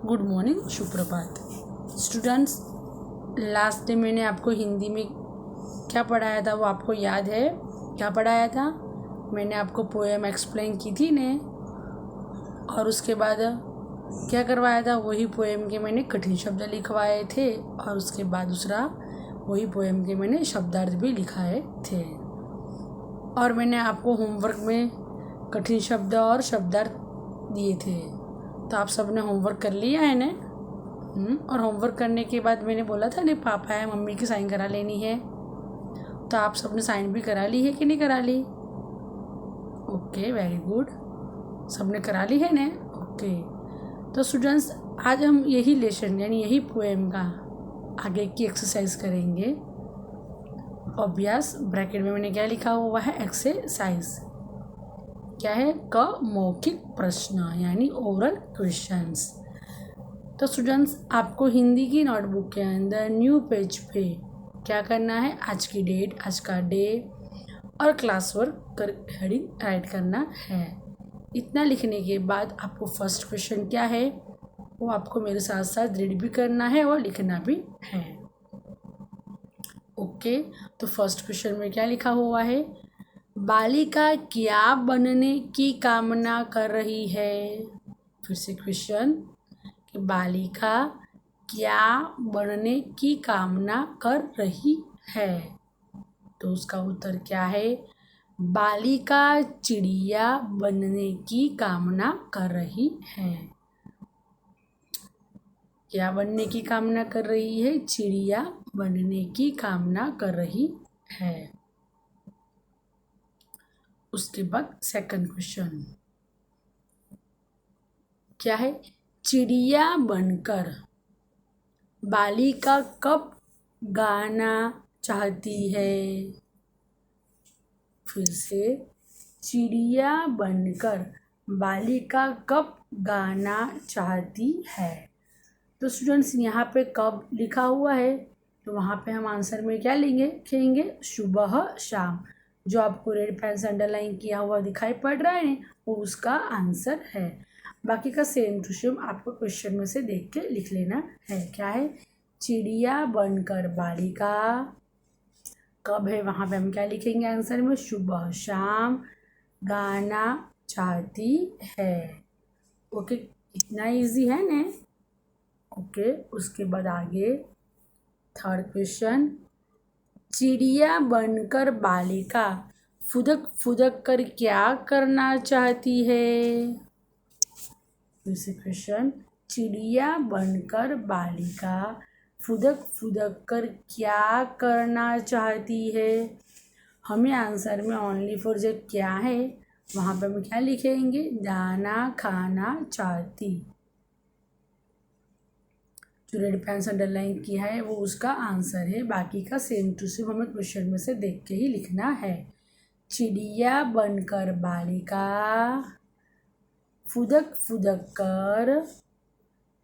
Good morning, सुप्रभात। Students, last day मैंने आपको हिंदी में क्या पढ़ाया था वो आपको याद है? क्या पढ़ाया था? मैंने आपको पोएम एक्सप्लेन की थी ने, और उसके बाद क्या करवाया था? वही पोएम के मैंने कठिन शब्द लिखवाए थे, और उसके बाद दूसरा वही पोएम के मैंने शब्दार्थ भी लिखाए थे। और मैंने आपको होमवर्क में कठिन शब्द और शब्दार्थ दिए थे, तो आप सब ने होमवर्क कर लिया है ना? और होमवर्क करने के बाद मैंने बोला था ना, पापा है मम्मी की साइन करा लेनी है, तो आप सब ने साइन भी करा ली है कि नहीं करा ली? ओके, वेरी गुड, सब ने करा ली है ना? ओके, तो स्टूडेंट्स आज हम यही लेसन यानी यही पोएम का आगे की एक्सरसाइज करेंगे। अभ्यास ब्रैकेट में मैंने क्या लिखा हुआ है? एक्सरसाइज क्या है? क मौखिक प्रश्न यानी ओरल क्वेश्चंस। तो स्टूडेंट्स आपको हिंदी की नोटबुक के अंदर न्यू पेज पे क्या करना है? आज की डेट, आज का डे और क्लास वर्क हेडिंग राइट करना है। इतना लिखने के बाद आपको फर्स्ट क्वेश्चन क्या है वो आपको मेरे साथ साथ रीड भी करना है और लिखना भी है। ओके, तो फर्स्ट क्वेश्चन में क्या लिखा हुआ है? बालिका क्या बनने की कामना कर रही है? फिर से क्वेश्चन कि बालिका क्या बनने की कामना कर रही है? तो उसका उत्तर क्या है? बालिका चिड़िया बनने की कामना कर रही है। क्या बनने की कामना कर रही है? चिड़िया बनने की कामना कर रही है। उसके बाद सेकंड क्वेश्चन क्या है? चिड़िया बनकर बालिका कब गाना चाहती है? फिर से, चिड़िया बनकर बालिका कब गाना चाहती है? तो स्टूडेंट्स यहाँ पे कब लिखा हुआ है, तो वहाँ पे हम आंसर में क्या लिखेंगे? सुबह शाम। जो आपको रेड पेन से अंडरलाइन किया हुआ दिखाई पड़ रहा है वो उसका आंसर है। बाकी का सेम टू सेम आपको क्वेश्चन में से देख के लिख लेना है। क्या है? चिड़िया बनकर बालिका कब है, वहाँ पे हम क्या लिखेंगे आंसर में? सुबह शाम गाना चाहती है। ओके, इतना इजी है ना? ओके, उसके बाद आगे थर्ड क्वेश्चन, चिड़िया बनकर बालिका फुदक फुदक कर क्या करना चाहती है? फिर से क्वेश्चन, चिड़िया बनकर बालिका फुदक फुदक कर क्या करना चाहती है? हमें आंसर में ओनली फॉर जो क्या है वहाँ पर हम क्या लिखेंगे? दाना खाना चाहती। जो रेड पेन से अंडरलाइन किया है वो उसका आंसर है। बाकी का सेम टू सेम हमें क्वेश्चन में से देख के ही लिखना है। चिड़िया बनकर बालिका फुदक फुदक कर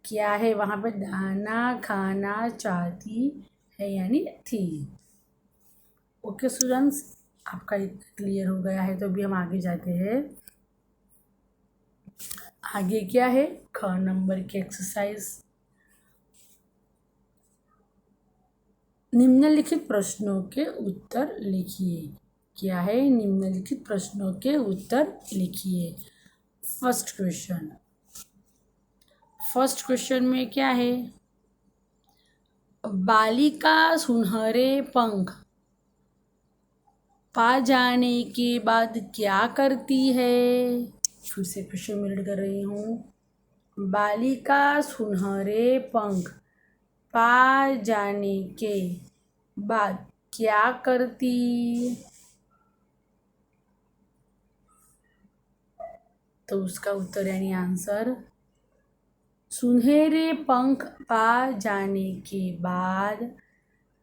क्या है, वहाँ पे दाना खाना चाहती है यानी थी। ओके स्टूडेंट्स, आपका क्लियर हो गया है तो अभी हम आगे जाते हैं। आगे क्या है? ख नंबर की एक्सरसाइज। निम्नलिखित प्रश्नों के उत्तर लिखिए। क्या है? निम्नलिखित प्रश्नों के उत्तर लिखिए। फर्स्ट क्वेश्चन में क्या है? बालिका सुनहरे पंख पा जाने के बाद क्या करती है? फिर से क्वेश्चन में रीड कर रही हूँ। बालिका सुनहरे पंख पा जाने के बाद क्या करती? तो उसका उत्तर यानी आंसर, सुनहरे पंख पा जाने के बाद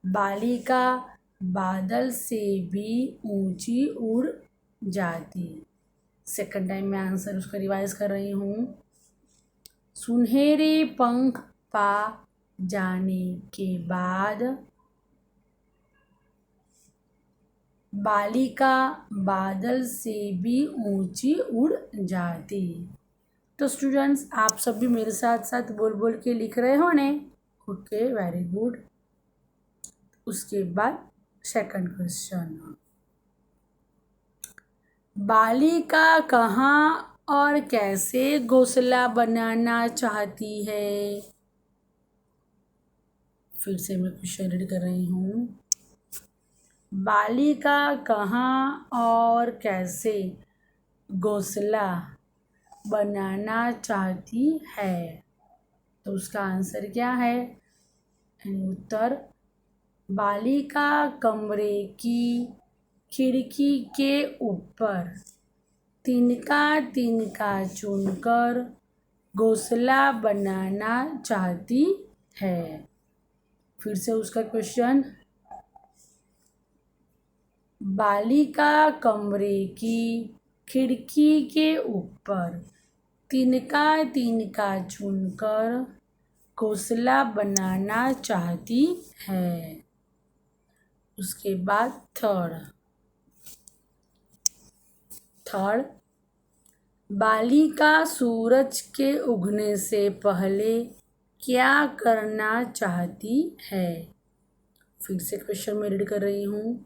बालिका बादल से भी ऊंची उड़ जाती। सेकंड टाइम मैं आंसर उसका रिवाइज कर रही हूँ। सुनहरे पंख पा जाने के बाद बालिका बादल से भी ऊंची उड़ जाती। तो स्टूडेंट्स आप सब भी मेरे साथ साथ बोल बोल के लिख रहे हो ने? Okay, very good. उसके बाद सेकंड क्वेश्चन, बालिका कहाँ और कैसे घोंसला बनाना चाहती है? फिर से मैं क्वेश्चन रीड कर रही हूँ। बालिका कहाँ और कैसे घोंसला बनाना चाहती है? तो उसका आंसर क्या है? उत्तर, बालिका कमरे की खिड़की के ऊपर तिनका तिनका चुनकर घोंसला बनाना चाहती है। फिर से उसका क्वेश्चन, बालिका कमरे की खिड़की के ऊपर तिनका तिनका चुनकर घोंसला बनाना चाहती है। उसके बाद थर्ड, बालिका सूरज के उगने से पहले क्या करना चाहती है? फिर से क्वेश्चन मैं रीड कर रही हूँ।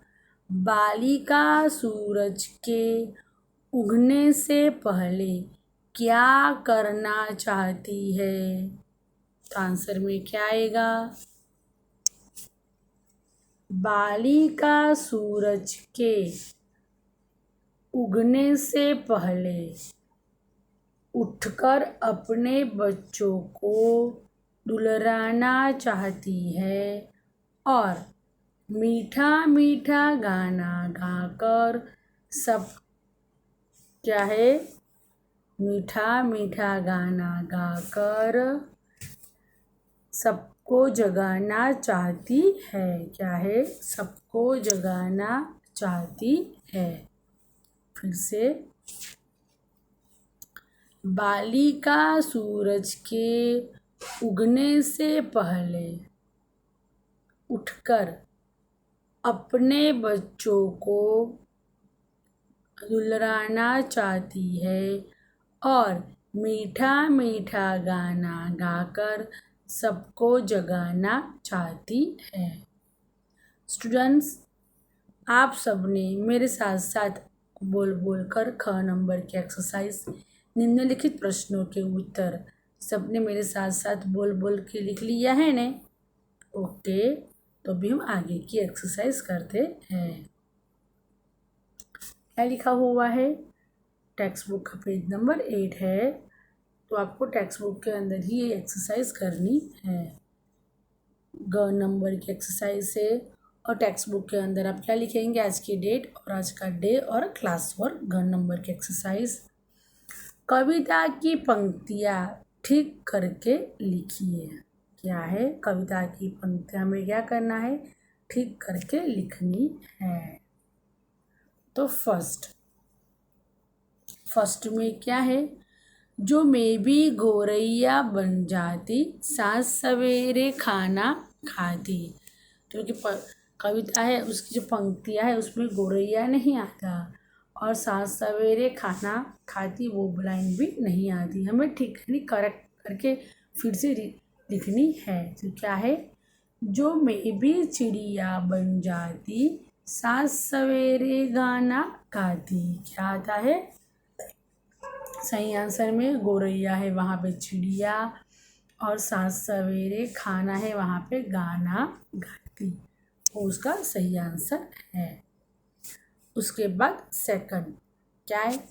बालिका सूरज के उगने से पहले क्या करना चाहती है? तो आंसर में क्या आएगा? बालिका सूरज के उगने से पहले उठकर अपने बच्चों को दुलारना चाहती है और मीठा मीठा गाना गाकर सब क्या है? मीठा मीठा गाना गाकर सबको जगाना चाहती है। क्या है? सबको जगाना चाहती है। फिर से, बालिका सूरज के उगने से पहले उठकर अपने बच्चों को दुलारना चाहती है और मीठा मीठा गाना गाकर सबको जगाना चाहती है। स्टूडेंट्स, आप सबने मेरे साथ साथ बोल बोल कर ख नंबर की एक्सरसाइज निम्नलिखित प्रश्नों के उत्तर सबने मेरे साथ साथ बोल बोल के लिख लिया है ने? ओके, तो अभी हम आगे की एक्सरसाइज करते हैं। क्या लिखा हुआ है? टेक्स्ट बुक का पेज नंबर 8 है, तो आपको टेक्स्ट बुक के अंदर ही ये एक्सरसाइज करनी है। ग नंबर की एक्सरसाइज है और टेक्स्ट बुक के अंदर आप क्या लिखेंगे? आज की डेट और आज का डे और क्लास वर्क। घ नंबर की एक्सरसाइज, कविता की पंक्तियाँ ठीक करके लिखिए। क्या है? कविता की पंक्तियाँ में क्या करना है? ठीक करके लिखनी है। तो फर्स्ट में क्या है? जो मैं भी गौरैया बन जाती, साँझ सवेरे खाना खाती। तो कि कविता है, उसकी जो पंक्तियाँ है उसमें गौरैया नहीं आता और साँझ सवेरे खाना खाती वो लाइन भी नहीं आती। हमें ठीक करेक्ट करके फिर से लिखनी है। तो क्या है? जो मैं भी चिड़िया बन जाती, साँझ सवेरे गाना गाती। क्या आता है? सही आंसर में गौरैया है, वहाँ पे चिड़िया, और साँझ सवेरे खाना है, वहाँ पे गाना गाती। वो उसका सही आंसर है। उसके बाद सेकंड क्या है?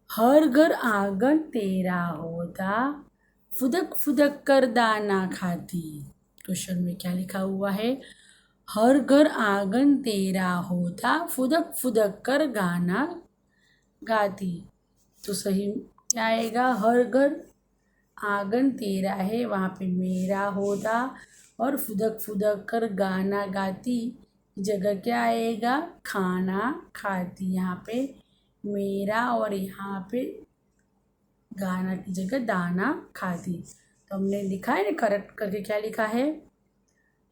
हर घर आंगन तेरा होता, फुदक फुदक कर दाना खाती। क्वेश्चन में क्या लिखा हुआ है? हर घर आंगन तेरा होता, फुदक फुदक कर गाना गाती। तो सही क्या आएगा? हर घर आंगन तेरा है, वहाँ पे मेरा होता, और फुदक फुदक कर गाना गाती जगह क्या आएगा? खाना खाती। यहाँ पे मेरा और यहाँ पे गाना की जगह दाना खाती। तो हमने लिखा है ना करेक्ट करके, क्या लिखा है?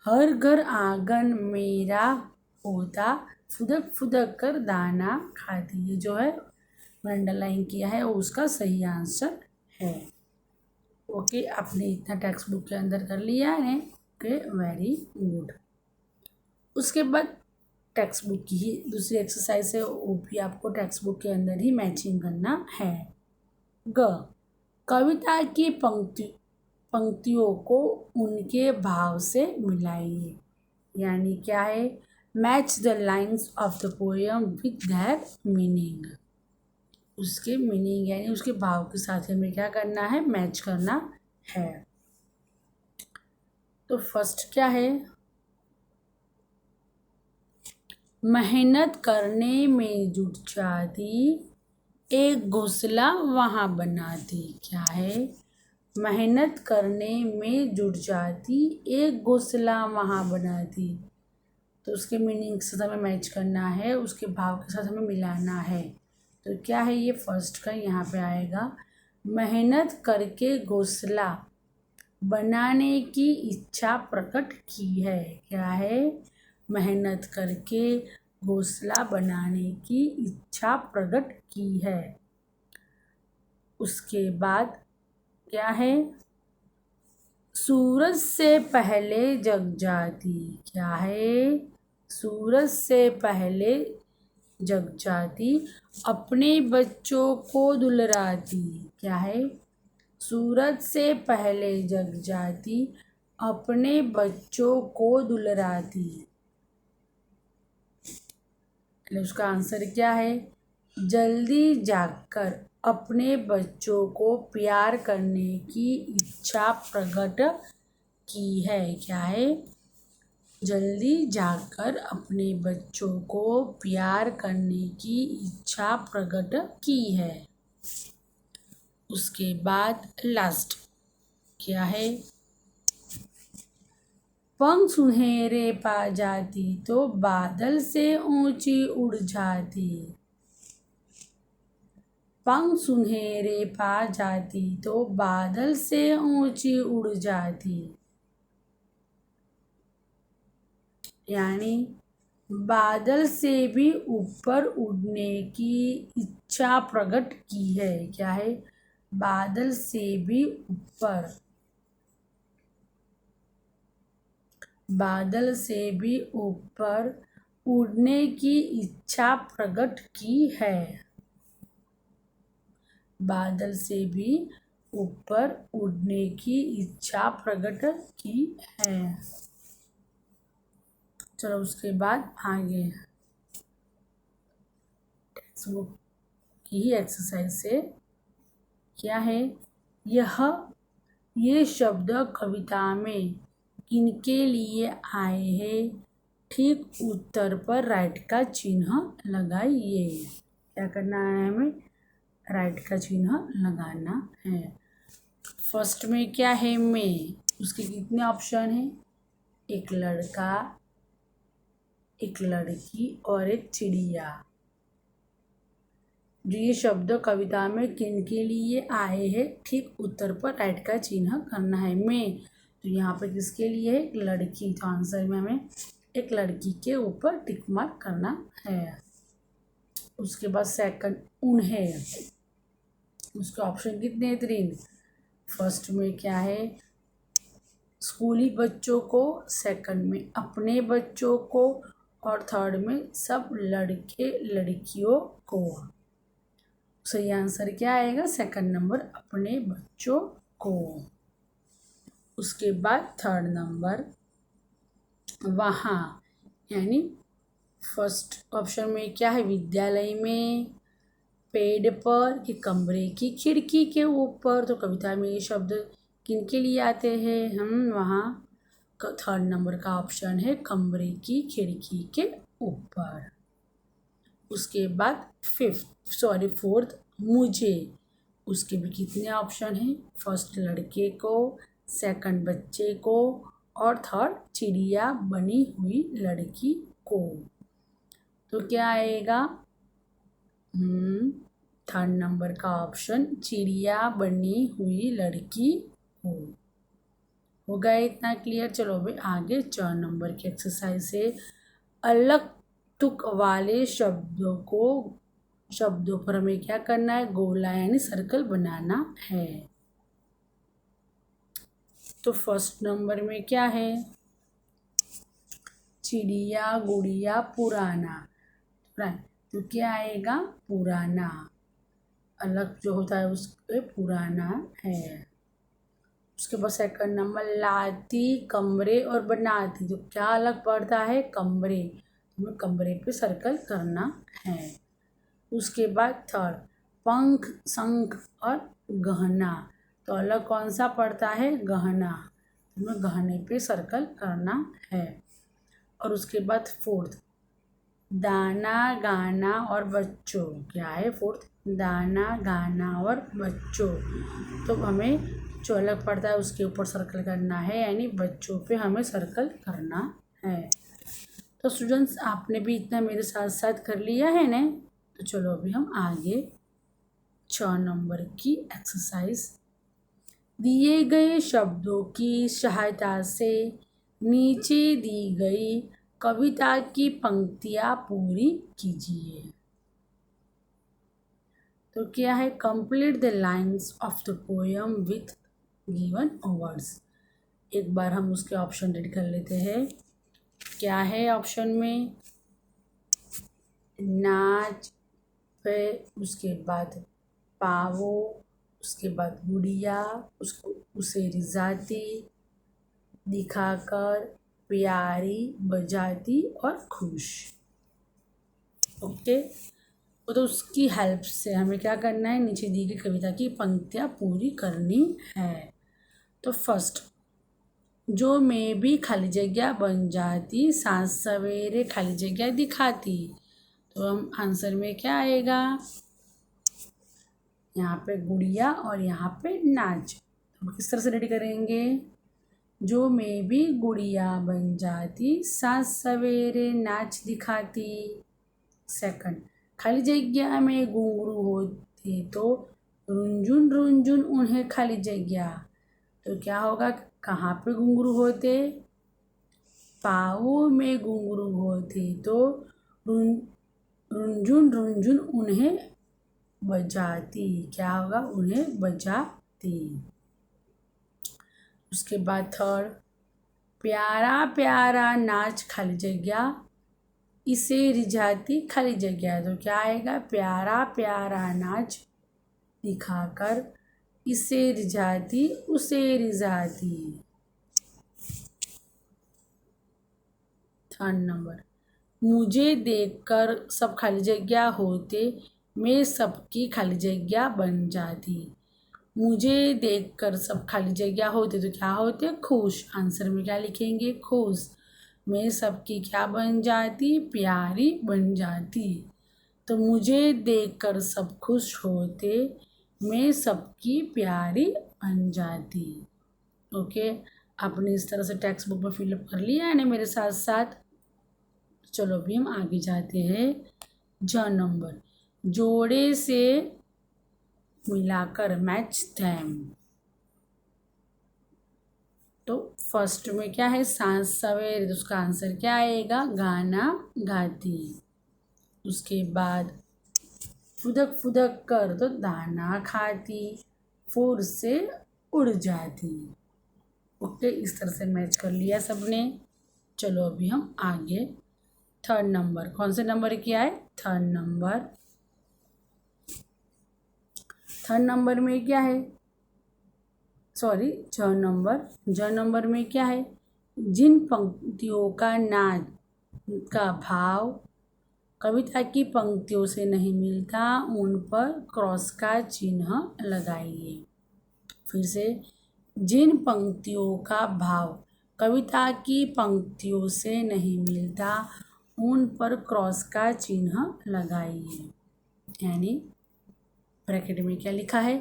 हर घर आंगन मेरा होता, फुदक फुदक कर दाना खाती। ये जो है अंडरलाइन किया है वो उसका सही आंसर है। ओके, आपने इतना टेक्स्ट बुक के अंदर कर लिया है। Okay, very good. उसके बाद टेक्स्ट बुक की ही दूसरी एक्सरसाइज है, वो भी आपको टेक्स्ट बुक के अंदर ही मैचिंग करना है। ग, कविता की पंक्तियों को उनके भाव से मिलाइए। यानी क्या है, match the lines of the poem with their meaning. उसके मीनिंग यानी उसके भाव के साथ हमें क्या करना है, मैच करना है। तो फर्स्ट क्या है, मेहनत करने में जुट जाती, एक घोंसला वहाँ बनाती। क्या है, मेहनत करने में जुट जाती, एक घोंसला वहाँ बनाती। तो उसके मीनिंग के साथ हमें मैच करना है, उसके भाव के साथ हमें मिलाना है। तो क्या है, ये फर्स्ट का यहाँ पे आएगा, मेहनत करके घोंसला बनाने की इच्छा प्रकट की है। क्या है, मेहनत करके घोंसला बनाने की इच्छा प्रकट की है। उसके बाद क्या है, सूरज से पहले जग जाती। क्या है, सूरज से पहले जग जाती, अपने बच्चों को दुलराती। क्या है, सूरज से पहले जग जाती, अपने बच्चों को दुलराती। उसका आंसर क्या है, जल्दी जागकर अपने बच्चों को प्यार करने की इच्छा प्रकट की है। क्या है, जल्दी जागकर अपने बच्चों को प्यार करने की इच्छा प्रकट की है। उसके बाद लास्ट क्या है, पंख सुनहरे पा जाती तो बादल से ऊंची उड़ जाती। पंख सुनहरे पा जाती तो बादल से ऊंची उड़ जाती। यानी बादल से भी ऊपर उड़ने की इच्छा प्रकट की है। क्या है, बादल से भी ऊपर, बादल से भी ऊपर उड़ने की इच्छा प्रकट की है। बादल से भी ऊपर उड़ने की इच्छा प्रकट की है। चलो उसके बाद आगे टेक्स्ट बुक की ही एक्सरसाइज से क्या है, ये शब्द कविता में किनके लिए आए हैं, ठीक उत्तर पर राइट का चिन्ह लगाइए। क्या करना है, हमें राइट का चिन्ह लगाना है। फर्स्ट में क्या है, मैं, उसके कितने ऑप्शन हैं, एक लड़का, एक लड़की और एक चिड़िया। जो ये शब्द कविता में किनके लिए आए हैं, ठीक उत्तर पर राइट का चिन्ह करना है। मैं, तो यहाँ पर किसके लिए है, एक लड़की। तो आंसर में हमें एक लड़की के ऊपर टिक मार्क करना है। उसके बाद सेकंड उन्हें, उसके ऑप्शन कितने हैं, 3। फर्स्ट में क्या है, स्कूली बच्चों को, सेकंड में अपने बच्चों को और थर्ड में सब लड़के लड़कियों को। सही आंसर क्या आएगा, सेकंड नंबर, अपने बच्चों को। उसके बाद थर्ड नंबर वहाँ, यानी फर्स्ट ऑप्शन में क्या है, विद्यालय में, पेड़ पर, कि कमरे की खिड़की के ऊपर। तो कविता में ये शब्द किनके लिए आते हैं, हम वहाँ थर्ड नंबर का ऑप्शन है, कमरे की खिड़की के ऊपर। उसके बाद फोर्थ मुझे, उसके भी कितने ऑप्शन हैं, फर्स्ट लड़के को, सेकंड बच्चे को और थर्ड चिड़िया बनी हुई लड़की को। तो क्या आएगा, थर्ड नंबर का ऑप्शन, चिड़िया बनी हुई लड़की को। हो गया इतना क्लियर। चलो अभी आगे 4 नंबर की एक्सरसाइज है, अलग तुक वाले शब्दों को शब्दों पर हमें क्या करना है, गोला यानी सर्कल बनाना है। तो फर्स्ट नंबर में क्या है, चिड़िया गुड़िया पुराना, राइट। तो क्या आएगा, पुराना, अलग जो होता है उसके पुराना है। उसके बाद सेकंड नंबर, लाती कमरे और बनाती, तो क्या अलग पड़ता है, कमरे, हमें कमरे पे सर्कल करना है। उसके बाद थर्ड, पंख शंख और गहना, तो अलग कौन सा पड़ता है, गहना, हमें गहने पे सर्कल करना है। और उसके बाद फोर्थ, दाना गाना और बच्चों, क्या है फोर्थ, दाना गाना और बच्चों, तो हमें जो अलग पड़ता है उसके ऊपर सर्कल करना है, यानी बच्चों पे हमें सर्कल करना है। तो स्टूडेंट्स आपने भी इतना मेरे साथ साथ कर लिया है ना। तो चलो अभी हम आगे 6 नंबर की एक्सरसाइज, दिए गए शब्दों की सहायता से नीचे दी गई कविता की पंक्तियाँ पूरी कीजिए। तो क्या है, complete the lines of the poem with given words. एक बार हम उसके ऑप्शन रीड कर लेते हैं। क्या है ऑप्शन में, नाच, फिर उसके बाद पावो, उसके बाद गुड़िया, उसको उसे रिझाती, दिखाकर, प्यारी, बजाती और खुश। ओके, तो उसकी हेल्प से हमें क्या करना है, नीचे दी गई कविता की पंक्तियाँ पूरी करनी है। तो फर्स्ट, जो मैं भी खाली जगह बन जाती, सांझ सवेरे खाली जगह दिखाती, तो हम आंसर में क्या आएगा, यहाँ पे गुड़िया और यहाँ पे नाच। हम किस तरह से रेडी करेंगे, जो मैं भी गुड़िया बन जाती, सांझ सवेरे नाच दिखाती। सेकंड, खाली जगह में घुंघरू होते तो रुंझुन रुंझुन उन्हें खाली जगह, तो क्या होगा, कहाँ पे घुंघरू होते, पाँव में घुंघरू होते तो रुंझुन रुंझुन उन्हें बजाती, क्या होगा, उन्हें बजाती। उसके बाद थर्ड, प्यारा प्यारा नाच खाली जगह, इसे रिझाती खाली जगह, तो क्या आएगा, प्यारा प्यारा नाच दिखाकर, इसे रिझाती उसे रिझाती। थर्ड नंबर, मुझे देखकर सब खाली जगह होते, मैं सबकी खाली जगह बन जाती। मुझे देखकर सब खाली जगह होते तो क्या होते, खुश। आंसर में क्या लिखेंगे, खुश। मैं सबकी क्या बन जाती, प्यारी बन जाती। तो मुझे देखकर सब खुश होते, मैं सबकी प्यारी बन जाती। ओके, आपने इस तरह से टेक्स्ट बुक में फिलअप कर लिया है ना मेरे साथ साथ। चलो अभी हम आगे जाते हैं। ज नंबर, जोड़े से मिलाकर मैच देम, तो फर्स्ट में क्या है, सांझ सवेरे, तो उसका आंसर क्या आएगा, गाना गाती। उसके बाद फुदक फुदक कर, तो दाना खाती, फुर से उड़ जाती। ओके, इस तरह से मैच कर लिया सबने। चलो अभी हम आगे थर्ड नंबर, कौन से नंबर की आए, थर्ड नंबर। थर्ड नंबर में क्या है, सॉरी ज नंबर में क्या है, जिन पंक्तियों का नाच का भाव कविता की पंक्तियों से नहीं मिलता, उन पर क्रॉस का चिन्ह लगाइए। फिर से, जिन पंक्तियों का भाव कविता की पंक्तियों से नहीं मिलता, उन पर क्रॉस का चिन्ह लगाइए। यानी ब्रैकेट में क्या लिखा है,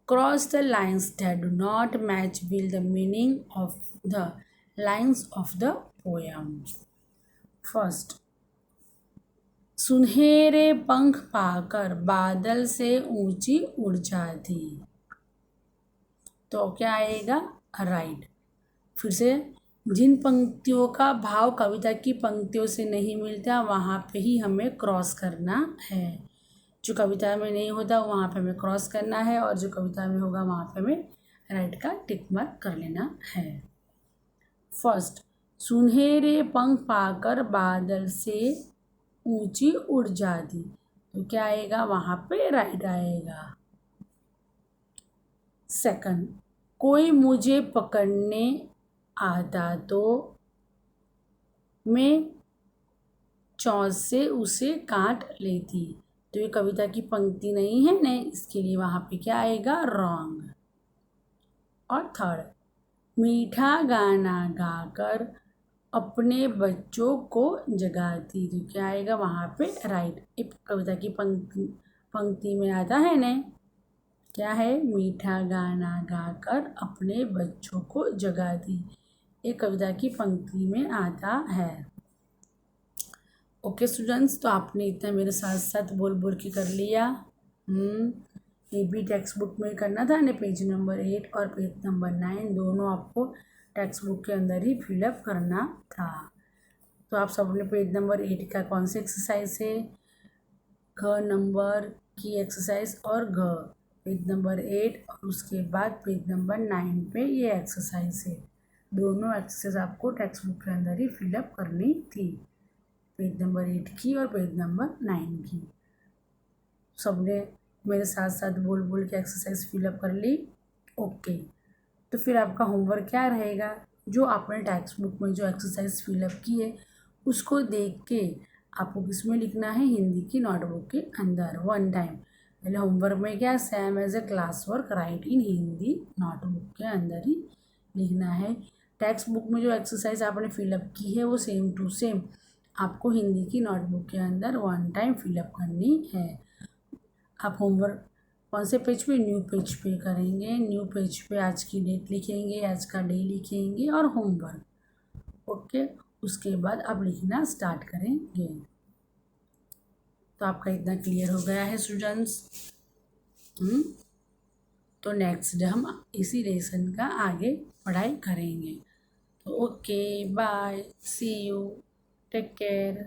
cross the lines that do not match with the meaning of the lines of the poem. First, सुनहरे पंख पाकर बादल से ऊंची उड़ जाती, तो क्या आएगा, राइट। फिर से, जिन पंक्तियों का भाव कविता की पंक्तियों से नहीं मिलता, वहाँ पे ही हमें क्रॉस करना है। जो कविता में नहीं होता वहाँ पे हमें क्रॉस करना है, और जो कविता में होगा वहाँ पे हमें राइट का टिक मार्क कर लेना है। फर्स्ट, सुनहरे पंख पाकर बादल से ऊंची उड़ जाती, तो क्या आएगा वहाँ पे राइट आएगा। सेकंड, कोई मुझे पकड़ने आता तो मैं चोंच से उसे काट लेती, तो ये कविता की पंक्ति नहीं है ना, इसके लिए वहाँ पे क्या आएगा रॉन्ग। और थर्ड, मीठा गाना गाकर अपने बच्चों को जगाती, तो क्या आएगा वहाँ पे राइट। एक कविता की पंक्ति में आता है ना, क्या है, मीठा गाना गाकर अपने बच्चों को जगाती, एक कविता की पंक्ति में आता है। ओके स्टूडेंट्स, तो आपने इतना मेरे साथ साथ बोल बोल के कर लिया। ये भी टेक्स्ट बुक में करना था ना, पेज नंबर 8 और पेज नंबर 9 दोनों आपको टेक्स्ट बुक के अंदर ही फिलअप करना था। तो आप सब ने पेज नंबर 8 का कौन सी एक्सरसाइज है, घ नंबर की एक्सरसाइज और घ पेज नंबर 8 और उसके बाद पेज नंबर 9 पे ये एक्सरसाइज है। दोनों एक्सरसाइज आपको टेक्स्ट बुक के अंदर ही फिलअप करनी थी, पेज नंबर 8 की और पेज नंबर 9 की। सबने मेरे साथ साथ बोल बोल के एक्सरसाइज फिलअप कर ली। ओके, तो फिर आपका होमवर्क क्या रहेगा, जो आपने टेक्स्ट बुक में जो एक्सरसाइज फिलअप की है उसको देख के आपको किसमें लिखना है, हिंदी की नोटबुक के अंदर वन टाइम। पहले होमवर्क में क्या, same as a class work right in Hindi notebook के अंदर ही लिखना है। टेक्स्ट बुक में जो एक्सरसाइज आपने फिलअप की है वो सेम टू सेम आपको हिंदी की नोटबुक के अंदर वन टाइम फिलअप करनी है। आप होमवर्क कौन से पेज पे, न्यू पेज पे करेंगे। न्यू पेज पे आज की डेट लिखेंगे, आज का डे लिखेंगे और होमवर्क। ओके, उसके बाद आप लिखना स्टार्ट करेंगे। तो आपका इतना क्लियर हो गया है स्टूडेंट्स। तो नेक्स्ट डे हम इसी लेसन का आगे पढ़ाई करेंगे। तो okay bye, see you, take care.